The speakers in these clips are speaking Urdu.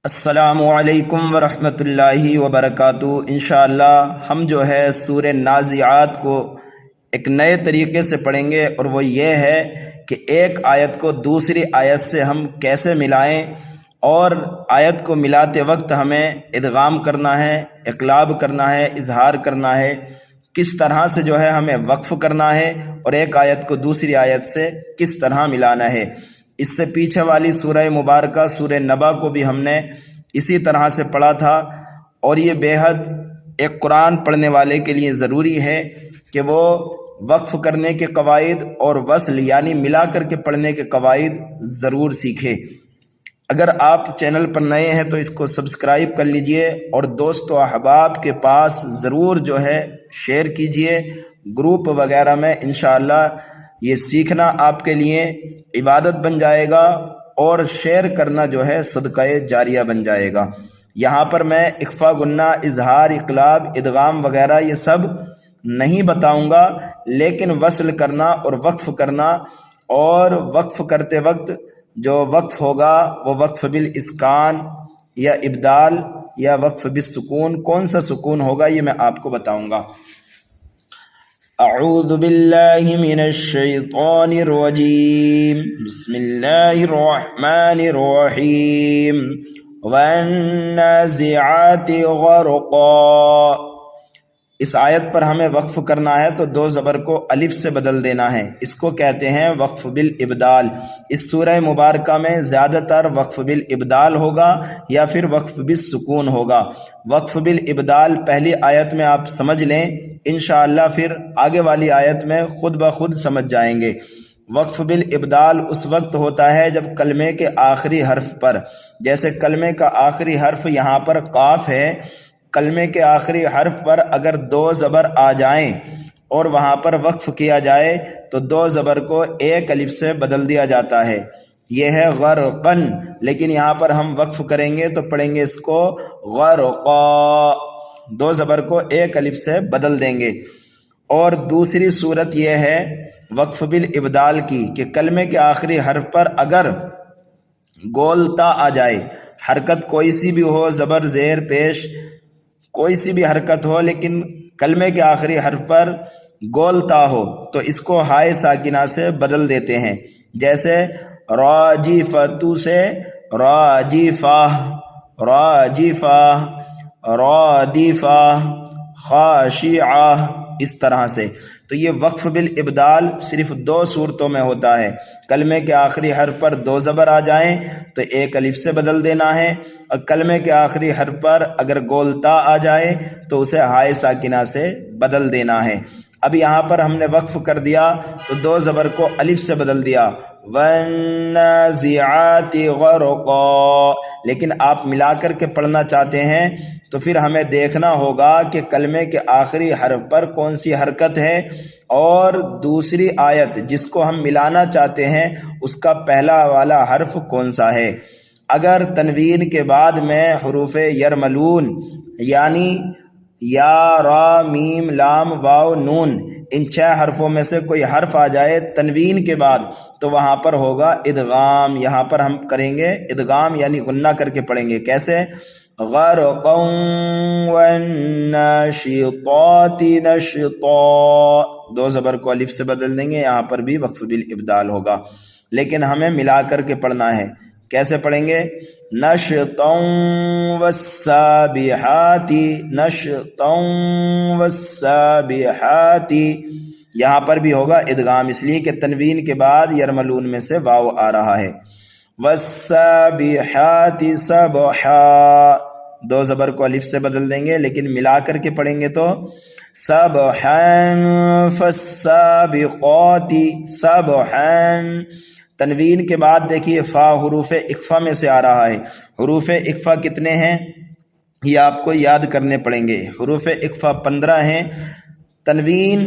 السلام علیکم ورحمۃ اللہ وبرکاتہ۔ انشاءاللہ ہم جو ہے سورہ نازعات کو ایک نئے طریقے سے پڑھیں گے، اور وہ یہ ہے کہ ایک آیت کو دوسری آیت سے ہم کیسے ملائیں، اور آیت کو ملاتے وقت ہمیں ادغام کرنا ہے، اقلاب کرنا ہے، اظہار کرنا ہے، کس طرح سے جو ہے ہمیں وقف کرنا ہے، اور ایک آیت کو دوسری آیت سے کس طرح ملانا ہے۔ اس سے پیچھے والی سورہ مبارکہ سورہ نبا کو بھی ہم نے اسی طرح سے پڑھا تھا، اور یہ بے حد ایک قرآن پڑھنے والے کے لیے ضروری ہے کہ وہ وقف کرنے کے قواعد اور وصل یعنی ملا کر کے پڑھنے کے قواعد ضرور سیکھے۔ اگر آپ چینل پر نئے ہیں تو اس کو سبسکرائب کر لیجئے، اور دوست و احباب کے پاس ضرور جو ہے شیئر کیجئے، گروپ وغیرہ میں۔ انشاءاللہ یہ سیکھنا آپ کے لیے عبادت بن جائے گا، اور شیئر کرنا جو ہے صدقہ جاریہ بن جائے گا۔ یہاں پر میں اخفا، گنہ، اظہار، اقلاب، ادغام وغیرہ یہ سب نہیں بتاؤں گا، لیکن وصل کرنا اور وقف کرنا، اور وقف کرتے وقت جو وقف ہوگا وہ وقف بالاسکان یا ابدال یا وقف بالسکون، کون سا سکون ہوگا یہ میں آپ کو بتاؤں گا۔ اعوذ باللہ من الشیطان الرجیم، بسم اللہ الرحمن الرحیم، والنازعات غرقا۔ اس آیت پر ہمیں وقف کرنا ہے تو دو زبر کو الف سے بدل دینا ہے، اس کو کہتے ہیں وقف بالابدال۔ اس سورہ مبارکہ میں زیادہ تر وقف بالابدال ہوگا یا پھر وقف بالسکون ہوگا۔ وقف بالابدال پہلی آیت میں آپ سمجھ لیں، انشاءاللہ پھر آگے والی آیت میں خود بخود سمجھ جائیں گے۔ وقف بالابدال اس وقت ہوتا ہے جب کلمے کے آخری حرف پر، جیسے کلمے کا آخری حرف یہاں پر قاف ہے، کلمے کے آخری حرف پر اگر دو زبر آ جائیں اور وہاں پر وقف کیا جائے تو دو زبر کو ایک الف سے بدل دیا جاتا ہے، یہ ہے غرقن۔ لیکن یہاں پر ہم وقف کریں گے تو پڑھیں گے اس کو غرقا، دو زبر کو ایک الف سے بدل دیں گے۔ اور دوسری صورت یہ ہے وقف بالابدال کی کہ کلمے کے آخری حرف پر اگر گولتا آ جائے، حرکت کوئی سی بھی ہو، زبر زیر پیش کوئی سی بھی حرکت ہو، لیکن کلمے کے آخری حرف پر گولتا ہو تو اس کو ہائے ساکنہ سے بدل دیتے ہیں، جیسے راجفتو سے راجفہ، راجفہ، رادفہ، خاشعہ، اس طرح سے۔ تو یہ وقف بالابدال صرف دو صورتوں میں ہوتا ہے، کلمے کے آخری حرف پر دو زبر آ جائیں تو ایک الف سے بدل دینا ہے، اور کلمے کے آخری حرف پر اگر گولتا آ جائے تو اسے ہائے ساکنہ سے بدل دینا ہے۔ اب یہاں پر ہم نے وقف کر دیا تو دو زبر کو الف سے بدل دیا، والنازعات غرقا، لیکن آپ ملا کر کے پڑھنا چاہتے ہیں تو پھر ہمیں دیکھنا ہوگا کہ کلمے کے آخری حرف پر کون سی حرکت ہے، اور دوسری آیت جس کو ہم ملانا چاہتے ہیں اس کا پہلا والا حرف کون سا ہے۔ اگر تنوین کے بعد میں حروف یرملون یعنی یا، را، میم، لام، واو، نون، ان 6 حرفوں میں سے کوئی حرف آ جائے تنوین کے بعد تو وہاں پر ہوگا ادغام۔ یہاں پر ہم کریں گے ادغام یعنی غنہ کر کے پڑھیں گے، کیسے؟ غرقا والناشطات نشطا، دو زبر کو الف سے بدل دیں گے، یہاں پر بھی وقف بالابدال ہوگا، لیکن ہمیں ملا کر کے پڑھنا ہے۔ کیسے پڑھیں گے؟ نشطا والسابحات، نشطا والسابحات، یہاں پر بھی ہوگا ادغام، اس لیے کہ تنوین کے بعد یرملون میں سے واو آ رہا ہے۔ والسابحات سبحا، دو زبر کو الف سے بدل دیں گے، لیکن ملا کر کے پڑھیں گے تو سبحان، فالسابقات سبحان۔ تنوین کے بعد دیکھیے فا حروف اخفا میں سے آ رہا ہے، حروف اخفا کتنے ہیں یہ آپ کو یاد کرنے پڑیں گے، حروف اخفا 15 ہیں۔ تنوین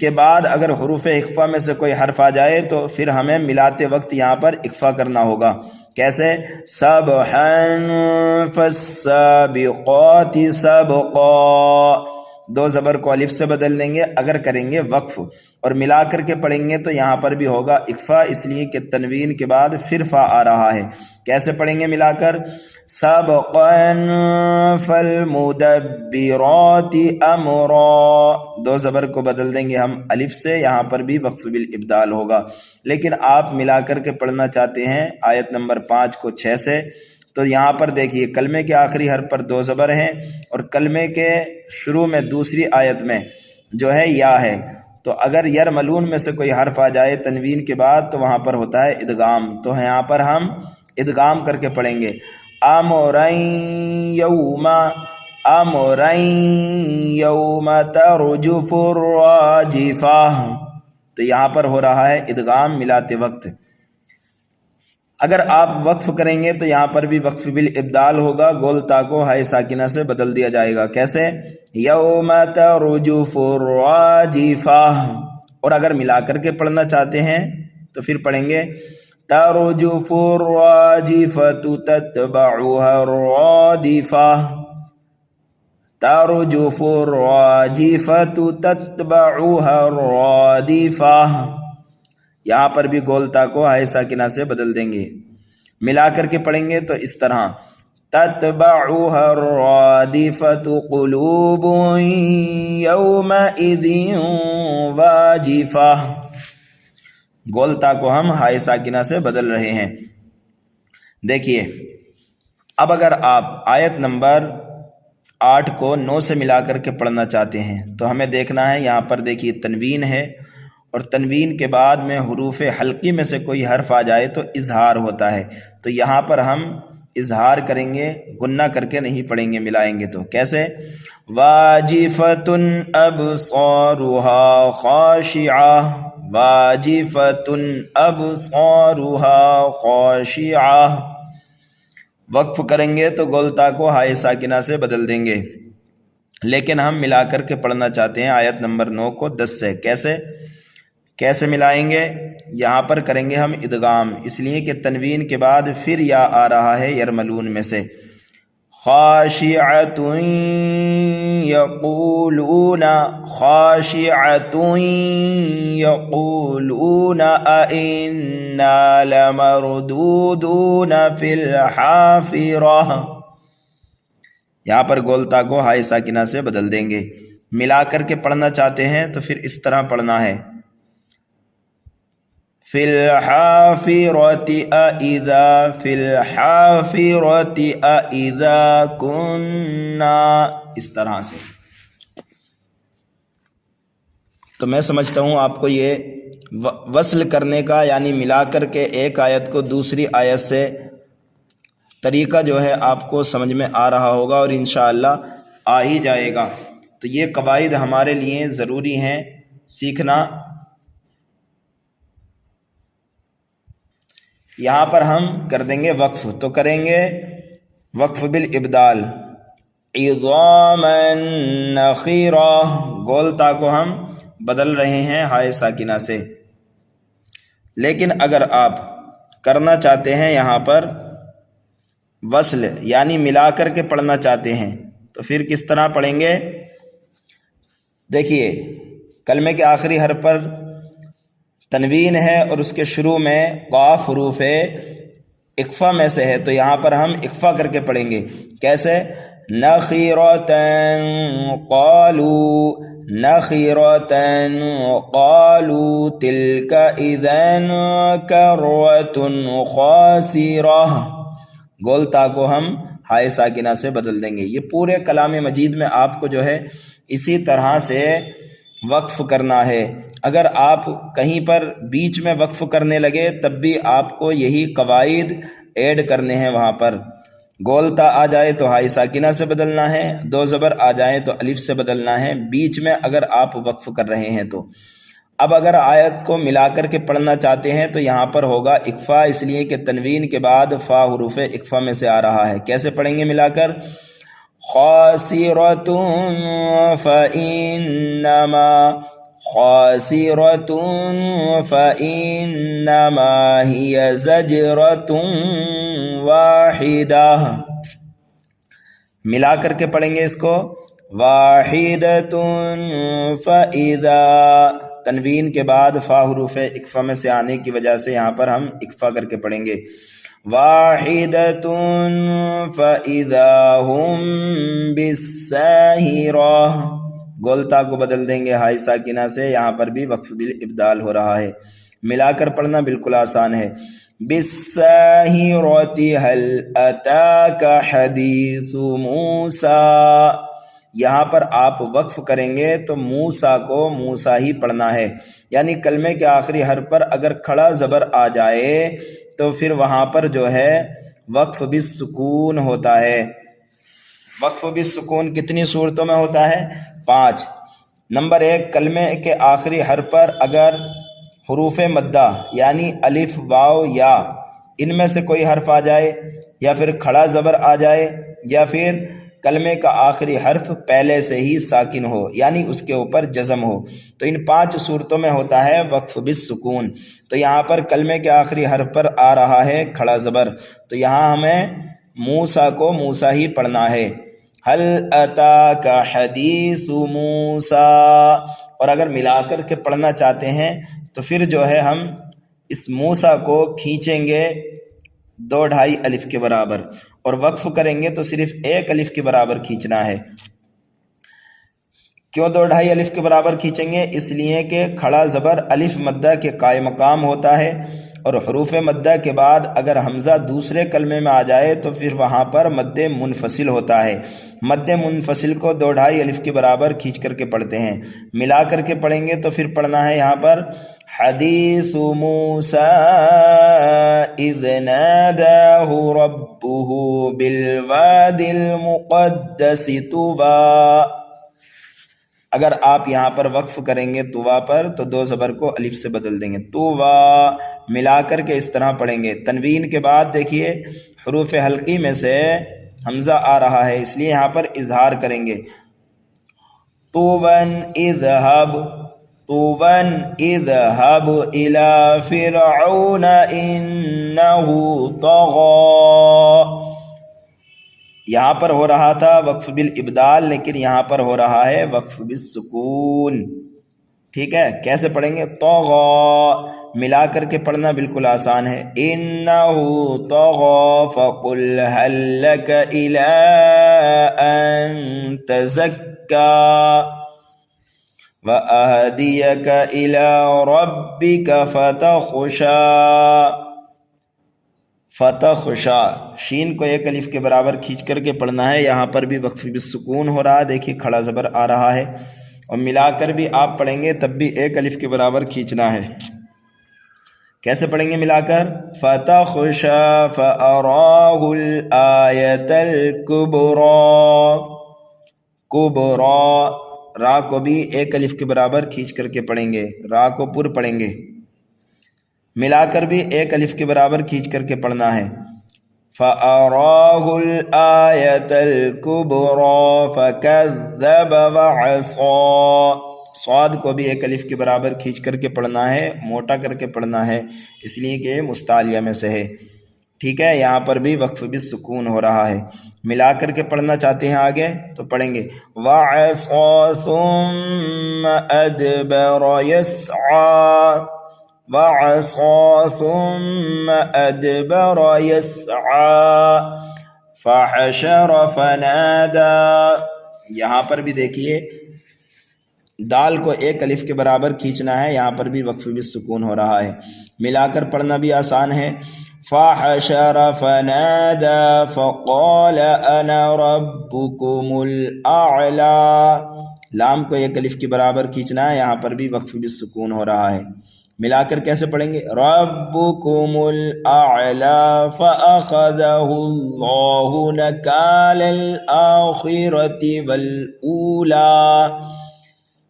کے بعد اگر حروف اخفا میں سے کوئی حرف آ جائے تو پھر ہمیں ملاتے وقت یہاں پر اخفا کرنا ہوگا، کیسے؟ سبحان فالسابقات سبقا، دو زبر کو الف سے بدل دیں گے اگر کریں گے وقف، اور ملا کر کے پڑھیں گے تو یہاں پر بھی ہوگا اخفا، اس لیے کہ تنوین کے بعد پھر فا آ رہا ہے۔ کیسے پڑھیں گے ملا کر؟ سبقا فالمدبرات امرا، دو زبر کو بدل دیں گے ہم الف سے، یہاں پر بھی وقف بالابدال ہوگا۔ لیکن آپ ملا کر کے پڑھنا چاہتے ہیں آیت نمبر 5 کو 6 سے، تو یہاں پر دیکھیے کلمے کے آخری حرف پر دو زبر ہیں، اور کلمے کے شروع میں دوسری آیت میں جو ہے یا ہے، تو اگر یرملون میں سے کوئی حرف آ جائے تنوین کے بعد تو وہاں پر ہوتا ہے ادغام، تو یہاں پر ہم ادغام کر کے پڑھیں گے امرین یوم ترجف الراجفہ، تو یہاں پر ہو رہا ہے ادغام ملاتے وقت۔ اگر آپ وقف کریں گے تو یہاں پر بھی وقف بالابدال ہوگا، گول تا کو ہائے ساکنہ سے بدل دیا جائے گا، کیسے؟ یوم ترجف الراجفہ۔ اور اگر ملا کر کے پڑھنا چاہتے ہیں تو پھر پڑھیں گے ترجف الراجفۃ تتبعها الرادفہ، ترجف الراجفۃ تتبعها الرادفہ، یہاں پر بھی گولتا کو ہائے ساکنہ سے بدل دیں گے۔ ملا کر کے پڑھیں گے تو اس طرح تتبعها الرادفۃ قلوب یومئذ واجفہ، گولتا کو ہم ہائے ساکنہ سے بدل رہے ہیں۔ دیکھیے اب اگر آپ آیت نمبر 8 کو 9 سے ملا کر کے پڑھنا چاہتے ہیں تو ہمیں دیکھنا ہے، یہاں پر دیکھیے تنوین ہے، اور تنوین کے بعد میں حروف حلقی میں سے کوئی حرف آ جائے تو اظہار ہوتا ہے، تو یہاں پر ہم اظہار کریں گے، غنہ کر کے نہیں پڑھیں گے، ملائیں گے تو کیسے؟ واجفۃ ابصارها خاشعہ، واجفۃ ابصارها خاشعہ، وقف کریں گے تو گولتا کو ہائے ساکنہ سے بدل دیں گے، لیکن ہم ملا کر کے پڑھنا چاہتے ہیں آیت نمبر 9 کو 10 سے، کیسے ملائیں گے؟ یہاں پر کریں گے ہم ادغام، اس لیے کہ تنوین کے بعد پھر یا آ رہا ہے یرملون میں سے، خاشعۃ یقولون، خاشعۃ یقولون ائنا لمردودون فی الحافرہ، یہاں پر گولتا کو ہائے ساکنہ سے بدل دیں گے۔ ملا کر کے پڑھنا چاہتے ہیں تو پھر اس طرح پڑھنا ہے فی الحافرۃ اذا، فی الحافرۃ اذا کننا، اس طرح سے۔ تو میں سمجھتا ہوں آپ کو یہ وصل کرنے کا، یعنی ملا کر کے ایک آیت کو دوسری آیت سے طریقہ جو ہے آپ کو سمجھ میں آ رہا ہوگا، اور انشاءاللہ آ ہی جائے گا۔ تو یہ قواعد ہمارے لیے ضروری ہیں سیکھنا۔ یہاں پر ہم کر دیں گے وقف، تو کریں گے وقف بالابدال، عظاما نخیرہ، گولتا کو ہم بدل رہے ہیں ہائے ساکنہ سے۔ لیکن اگر آپ کرنا چاہتے ہیں یہاں پر وصل، یعنی ملا کر کے پڑھنا چاہتے ہیں، تو پھر کس طرح پڑھیں گے؟ دیکھیے کلمے کے آخری حرف پر تنوین ہے اور اس کے شروع میں قاف حروف اقفا میں سے ہے، تو یہاں پر ہم اقفا کر کے پڑھیں گے، کیسے؟ نخیرتن قالوا، نخیرتن قالوا تلک اذن کرۃ خاسرہ، گولتا کو ہم ہائے ساکنہ سے بدل دیں گے۔ یہ پورے کلام مجید میں آپ کو جو ہے اسی طرح سے وقف کرنا ہے۔ اگر آپ کہیں پر بیچ میں وقف کرنے لگے تب بھی آپ کو یہی قواعد ایڈ کرنے ہیں، وہاں پر گولتا آ جائے تو ہائے ساکنہ سے بدلنا ہے، دو زبر آ جائیں تو الف سے بدلنا ہے، بیچ میں اگر آپ وقف کر رہے ہیں تو۔ اب اگر آیت کو ملا کر کے پڑھنا چاہتے ہیں تو یہاں پر ہوگا اقفا، اس لیے کہ تنوین کے بعد فا حروف اقفا میں سے آ رہا ہے۔ کیسے پڑھیں گے ملا کر؟ خاسرۃ فإنما، خاسرۃ فإنما ہی زجرۃ واحدہ، ملا کر کے پڑھیں گے اس کو واحدۃ فإذا، تنوین کے بعد فا حروف اقفا میں سے آنے کی وجہ سے یہاں پر ہم اقفا کر کے پڑھیں گے۔ واحدۃ فإذا هم بالساہرہ، گولتا کو بدل دیں گے ہائی ساکنہ سے، یہاں پر بھی وقف بالابدال ہو رہا ہے، ملا کر پڑھنا بالکل آسان ہے۔ بالساہرۃ هل اتاک حدیث موسیٰ، یہاں پر آپ وقف کریں گے تو موسیٰ کو موسیٰ ہی پڑھنا ہے، یعنی کلمے کے آخری حرف پر اگر کھڑا زبر آ جائے تو پھر وہاں پر جو ہے وقف بالسکون ہوتا ہے۔ وقف بالسکون کتنی صورتوں میں ہوتا ہے؟ 5۔ نمبر 1، کلمے کے آخری حرف پر اگر حروف مدہ یعنی الف، واو، یا ان میں سے کوئی حرف آ جائے، یا پھر کھڑا زبر آ جائے، یا پھر کلمے کا آخری حرف پہلے سے ہی ساکن ہو یعنی اس کے اوپر جزم ہو، تو ان 5 صورتوں میں ہوتا ہے وقف بالسکون۔ تو یہاں پر کلمے کے آخری حرف پر آ رہا ہے کھڑا زبر، تو یہاں ہمیں موسیٰ کو موسیٰ ہی پڑھنا ہے۔ هل اتاک حدیث موسیٰ، اور اگر ملا کر کے پڑھنا چاہتے ہیں تو پھر جو ہے ہم اس موسیٰ کو کھینچیں گے 2.5 الف کے برابر، اور وقف کریں گے تو صرف 1 الف کے برابر کھینچنا ہے۔ کیوں 2.5 الف کے برابر کھینچیں گے؟ اس لیے کہ کھڑا زبر الف مدہ کے قائم مقام ہوتا ہے، اور حروف مدہ کے بعد اگر حمزہ دوسرے کلمے میں آ جائے تو پھر وہاں پر مد منفصل ہوتا ہے۔ مد منفصل کو 2.5 الف کے برابر کھینچ کر کے پڑھتے ہیں، ملا کر کے پڑھیں گے تو پھر پڑھنا ہے یہاں پر حدیث موسیٰ اذ ناداہ ربہ بالوادی المقدس طویٰ۔ اگر آپ یہاں پر وقف کریں گے طویٰ پر تو 2 زبر کو الف سے بدل دیں گے، طویٰ، ملا کر کے اس طرح پڑھیں گے۔ تنوین کے بعد دیکھیے حروف حلقی میں سے حمزہ آ رہا ہے، اس لیے یہاں پر اظہار کریں گے، طوًا اذهب، طوًا اذهب الى فرعون انه طغى۔ یہاں پر ہو رہا تھا وقف بالابدال، لیکن یہاں پر ہو رہا ہے وقف بالسکون، ٹھیک ہے؟ کیسے پڑھیں گے؟ طغى، ملا کر کے پڑھنا بالکل آسان ہے، انه طغى فقل هل لك الى ان تزكى واهديك الى ربك فتخشى۔ فتخشا، شین کو 1 الف کے برابر کھینچ کر کے پڑھنا ہے، یہاں پر بھی وقف بالسکون ہو رہا ہے، دیکھیے کھڑا زبر آ رہا ہے، اور ملا کر بھی آپ پڑھیں گے تب بھی 1 الف کے برابر کھینچنا ہے۔ کیسے پڑھیں گے ملا کر؟ فتخشا فأراہ الآیۃ الکبریٰ، کبریٰ، را کو بھی 1 الف کے برابر کھینچ کر کے پڑھیں گے، را کو پر پڑھیں گے، ملا کر بھی 1 الف کے برابر کھینچ کر کے پڑھنا ہے، فَأَرَاهُ الْآيَةَ الْكُبْرَى فَكَذَّبَ وَعَصَىٰ، صاد کو بھی 1 الف کے برابر کھینچ کر کے پڑھنا ہے، موٹا کر کے پڑھنا ہے، اس لیے کہ مستعلیہ میں سے ہے، ٹھیک ہے؟ یہاں پر بھی وقف بالسکون ہو رہا ہے، ملا کر کے پڑھنا چاہتے ہیں آگے تو پڑھیں گے، وَعَصَىٰ ثُمَّ أَدْبَرَ يَسْعَىٰ، وَعَصَىٰ ثُمَّ أَدْبَرَ يَسْعَىٰ فَحَشَرَ فَنَادَىٰ۔ یہاں پر بھی دیکھیے دال کو 1 الف کے برابر کھینچنا ہے، یہاں پر بھی وقف بالسکون ہو رہا ہے، ملا کر پڑھنا بھی آسان ہے، فَحَشَرَ فَنَادَىٰ فَقَالَ أَنَا رَبُّكُمُ الْأَعْلَىٰ، لام کو 1 الف کے برابر کھینچنا ہے، یہاں پر بھی وقف بالسکون ہو رہا ہے، ملا کر کیسے پڑھیں گے؟ رَبُّكُمُ الْأَعْلَىٰ فَأَخَذَهُ اللَّهُ نَكَالَ الْآخِرَةِ وَالْأُولَىٰ،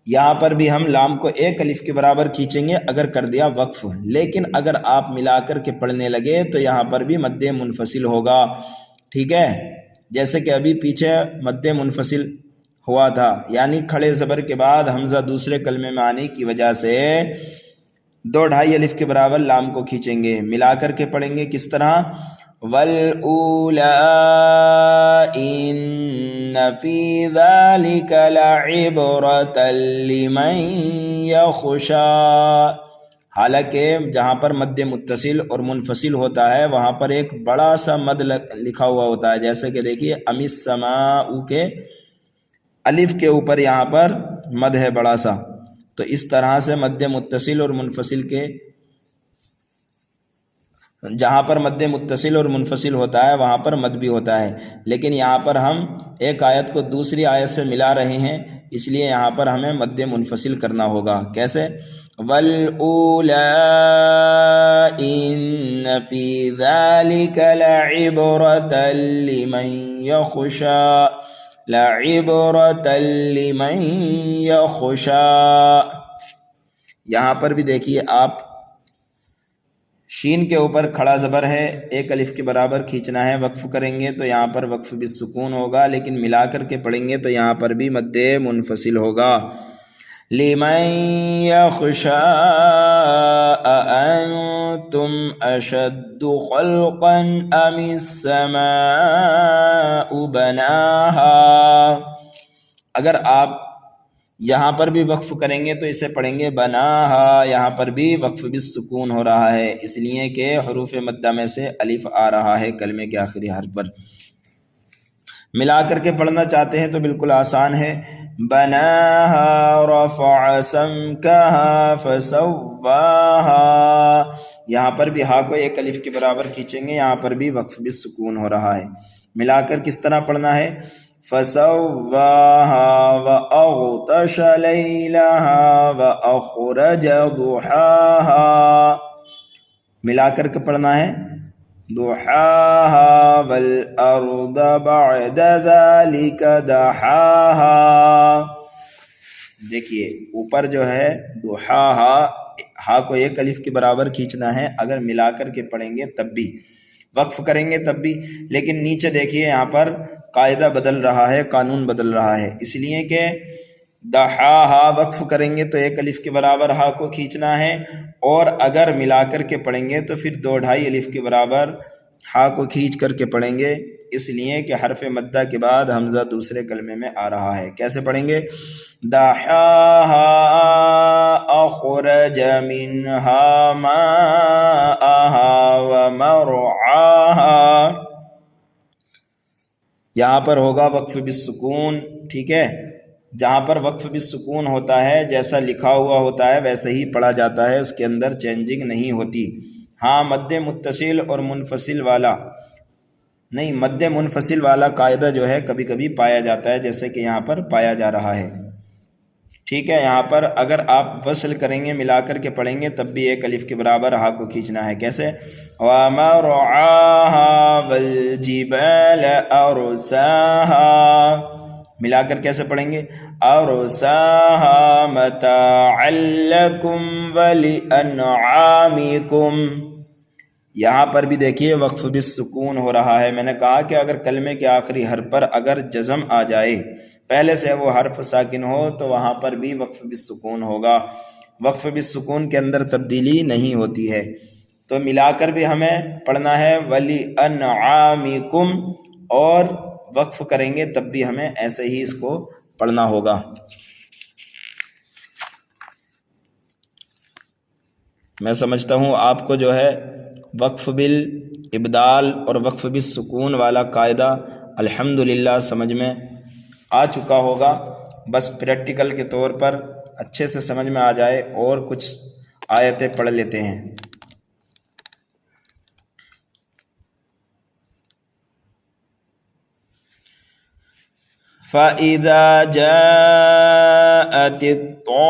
یہاں پر بھی ہم لام کو 1 الف کے برابر کھینچیں گے اگر کر دیا وقف، لیکن اگر آپ ملا کر کے پڑھنے لگے تو یہاں پر بھی مد منفصل ہوگا، ٹھیک ہے؟ جیسے کہ ابھی پیچھے مد منفصل ہوا تھا، یعنی کھڑے زبر کے بعد حمزہ دوسرے کلمے میں آنے کی وجہ سے 2.5 الف کے برابر لام کو کھینچیں گے، ملا کر کے پڑھیں گے کس طرح؟ وَالْأُولَىٰ إِنَّ فِي ذَلِكَ لَعِبْرَةً لِمَن يَخْشَىٰ، حالانکہ جہاں پر مد متصل اور منفصل ہوتا ہے وہاں پر ایک بڑا سا مد لکھا ہوا ہوتا ہے، جیسے کہ دیکھیے امی السماء کے الف کے اوپر یہاں پر مد ہے بڑا سا، تو اس طرح سے مد متصل اور منفصل کے جہاں پر مد متصل اور منفصل ہوتا ہے وہاں پر مد بھی ہوتا ہے، لیکن یہاں پر ہم ایک آیت کو دوسری آیت سے ملا رہے ہیں، اس لیے یہاں پر ہمیں مد منفصل کرنا ہوگا۔ کیسے؟ وَالْأُولَىٰ إِنَّ فِي ذَلِكَ لَعِبْرَةً لِمَن يَخْشَىٰ لَعِبْرَةً لِمَن يَخْشَىٰ۔ یہاں پر بھی دیکھیے آپ، شین کے اوپر کھڑا زبر ہے، ایک الف کے برابر کھینچنا ہے، وقف کریں گے تو یہاں پر وقف بالسکون ہوگا، لیکن ملا کر کے پڑھیں گے تو یہاں پر بھی مد منفصل ہوگا۔ لمن یخشا اانتم اشد خلقا ام السماء بناها، اگر آپ یہاں پر بھی وقف کریں گے تو اسے پڑھیں گے بناہا، یہاں پر بھی وقف بالسکون ہو رہا ہے، اس لیے کہ حروف مدہ میں سے الف آ رہا ہے کلمے کے آخری حرف پر۔ ملا کر کے پڑھنا چاہتے ہیں تو بالکل آسان ہے، بناہا رفع سمکہا فسواہا، یہاں پر بھی ہا کو ایک الف کے برابر کھینچیں گے، یہاں پر بھی وقف بالسکون ہو رہا ہے۔ ملا کر کس طرح پڑھنا ہے؟ فَسَوَّاهَا وَأَغْطَشَ لَيْلَهَا وَأَخْرَجَ ضُحَاهَا، ملا کر کے پڑھنا ہے ضُحَاهَا وَالْأَرْضَ بَعْدَ ذَلِكَ دَحَاهَا۔ دیکھیے اوپر جو ہے ضُحَاهَا، ہا کو ایک الف کے برابر کھینچنا ہے، اگر ملا کر کے پڑھیں گے تب بھی، وقف کریں گے تب بھی، لیکن نیچے دیکھیے یہاں پر قاعدہ بدل رہا ہے، قانون بدل رہا ہے، اس لیے کہ دحاہا وقف کریں گے تو ایک الف کے برابر ہا کو کھینچنا ہے، اور اگر ملا کر کے پڑھیں گے تو پھر 2.5 الف کے برابر ہا کو کھینچ کر کے پڑھیں گے، اس لیے کہ حرف مدہ کے بعد حمزہ دوسرے کلمے میں آ رہا ہے۔ کیسے پڑھیں گے؟ دحاہا اخرج منہا ماءہا ومرعاہا، یہاں پر ہوگا وقف بالسکون، ٹھیک ہے؟ جہاں پر وقف بالسکون ہوتا ہے جیسا لکھا ہوا ہوتا ہے ویسے ہی پڑھا جاتا ہے، اس کے اندر چینجنگ نہیں ہوتی۔ ہاں مد متصل اور منفصل والا نہیں، مد منفصل والا قاعدہ جو ہے کبھی کبھی پایا جاتا ہے، جیسے کہ یہاں پر پایا جا رہا ہے، ٹھیک ہے؟ یہاں پر اگر آپ وصل کریں گے، ملا کر کے پڑھیں گے تب بھی ایک الف کے برابر ہا کو کھینچنا ہے۔ کیسے؟ وَمَرْعَاهَا وَالْجِبَالَ أَرْسَاهَا، ملا کر کیسے پڑھیں گے؟ أَرْسَاهَا مَتَاعًا لَكُمْ وَلِأَنْعَامِكُمْ، یہاں پر بھی دیکھیے وقف بالسکون ہو رہا ہے۔ میں نے کہا کہ اگر کلمے کے آخری حرف پر اگر جزم آ جائے، پہلے سے وہ حرف ساکن ہو، تو وہاں پر بھی وقف بالسکون ہوگا، وقف بالسکون کے اندر تبدیلی نہیں ہوتی ہے۔ تو ملا کر بھی ہمیں پڑھنا ہے وَلِأَنْعَامِكُمْ، اور وقف کریں گے تب بھی ہمیں ایسے ہی اس کو پڑھنا ہوگا۔ میں سمجھتا ہوں آپ کو جو ہے وقف بالابدال اور وقف بالسکون والا قاعدہ الحمدللہ سمجھ میں آ چکا ہوگا، بس پریکٹیکل کے طور پر اچھے سے سمجھ میں آ جائے، اور کچھ آیتیں پڑھ لیتے ہیں۔ فَإِذَا جَاءَتِ الطَّامَّةُ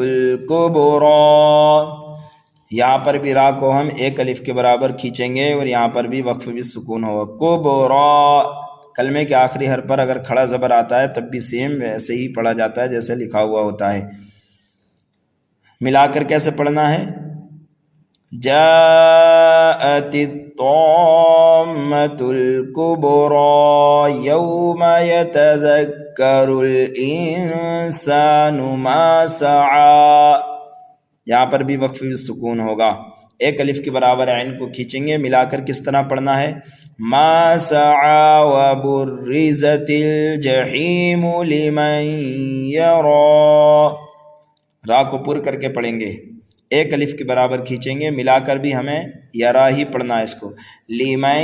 الْكُبْرَىٰ، یہاں پر بھی را کو ہم ایک الف کے برابر کھینچیں گے، اور یہاں پر بھی وقف بالسکون ہوگا۔ کبرا، کلمے کے آخری حرف پر اگر کھڑا زبر آتا ہے تب بھی سیم ویسے ہی پڑھا جاتا ہے جیسے لکھا ہوا ہوتا ہے۔ ملا کر کیسے پڑھنا ہے؟ جاءت الطامة الكبرى يوم يتذكر الإنسان ما سعى، یہاں پر بھی وقف بالسکون ہوگا، ایک الف کے برابر عین کو کھینچیں گے، ملا کر کس طرح پڑھنا ہے؟ ما سعى وبرزت الجحیم لمن یرى، را کو پر کر کے پڑھیں گے، ایک الف کے برابر کھینچیں گے، ملا کر بھی ہمیں یرا ہی پڑھنا ہے اس کو۔ لمن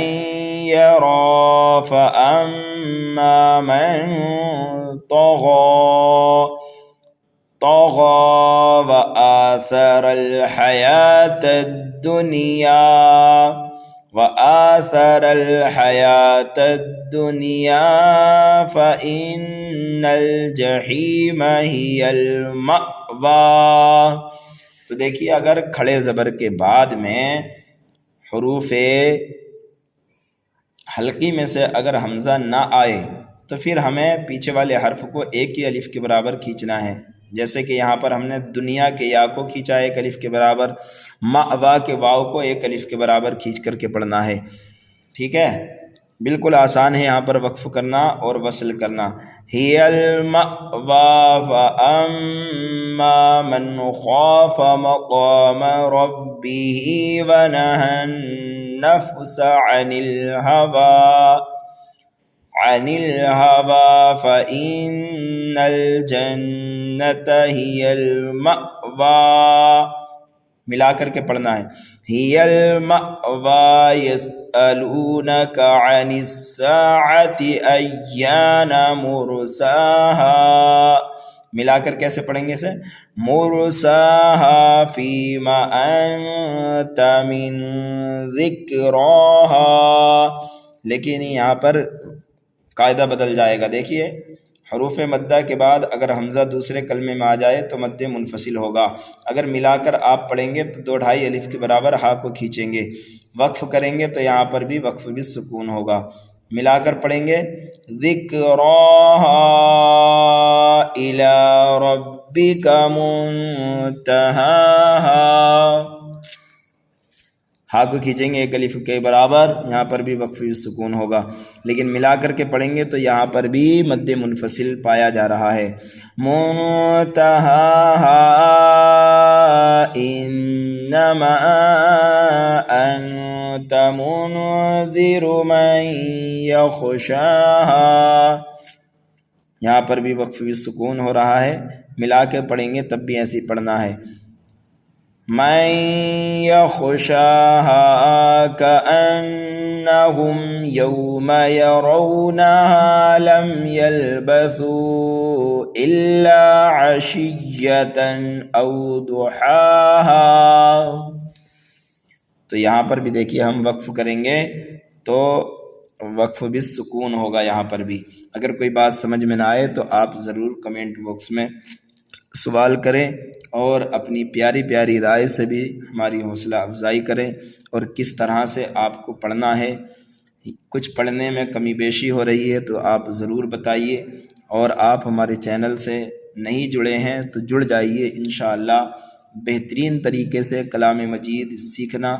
یرا فاما من طغى طغى وآثر الحیاۃ الدنیا وآثر الحیاۃ الدنیا فإن الجحیم ہی المأویٰ۔ تو دیکھیے اگر کھڑے زبر کے بعد میں حروف حلقی میں سے اگر حمزہ نہ آئے تو پھر ہمیں پیچھے والے حرف کو ایک ہی الف کے برابر کھینچنا ہے، جیسے کہ یہاں پر ہم نے دنیا کے یا کو کھینچا ایک الف کے برابر، مأوا کے واو کو ایک الف کے برابر کھینچ کر کے پڑھنا ہے، ٹھیک ہے؟ بالکل آسان ہے یہاں پر وقف کرنا اور وصل کرنا۔ ہی المأویٰ فأما من خاف مقام ربہ ونہى النفس عن الہوى فإن الجنة ہی المأویٰ، ملا کر کے پڑھنا ہے۔ ہی المأویٰ یسألونک عن الساعة ایان مرساہا، ملا کر کیسے پڑھیں گے اسے؟ مرساہا فیما انت من ذکراہا، لیکن یہاں پر قاعدہ بدل جائے گا، دیکھیے حروف مدہ کے بعد اگر حمزہ دوسرے کلمے میں آ جائے تو مد منفصل ہوگا، اگر ملا کر آپ پڑھیں گے تو 2.5 الف کے برابر ہا کو کھینچیں گے، وقف کریں گے تو یہاں پر بھی وقف بالسکون ہوگا، ملا کر پڑھیں گے ذکراہا الی ربک منتہاہا، ہا کو کھینچیں گے ایک الف کے برابر، یہاں پر بھی وقف سکون ہوگا، لیکن ملا کر کے پڑھیں گے تو یہاں پر بھی مد منفصل پایا جا رہا ہے۔ منتہاہا انما انت منذر من یخشاہا، یہاں پر بھی وقف سکون ہو رہا ہے، ملا کے پڑھیں گے تب بھی ایسے ہی پڑھنا ہے۔ من یخشاہا کأنہم یوم یرونہا لم یلبثوا الا عشیۃ او ضحاہا، تو یہاں پر بھی دیکھیے ہم وقف کریں گے تو وقف بالسکون ہوگا، یہاں پر بھی اگر کوئی بات سمجھ میں نہ آئے تو آپ ضرور کمنٹ باکس میں سوال کریں اور اپنی پیاری پیاری رائے سے بھی ہماری حوصلہ افزائی کریں، اور کس طرح سے آپ کو پڑھنا ہے، کچھ پڑھنے میں کمی بیشی ہو رہی ہے تو آپ ضرور بتائیے، اور آپ ہمارے چینل سے نہیں جڑے ہیں تو جڑ جائیے، انشاءاللہ بہترین طریقے سے کلام مجید سیکھنا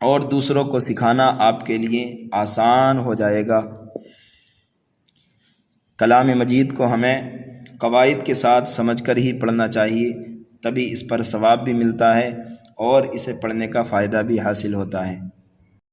اور دوسروں کو سکھانا آپ کے لیے آسان ہو جائے گا۔ کلام مجید کو ہمیں قواعد کے ساتھ سمجھ کر ہی پڑھنا چاہیے، تبھی اس پر ثواب بھی ملتا ہے اور اسے پڑھنے کا فائدہ بھی حاصل ہوتا ہے۔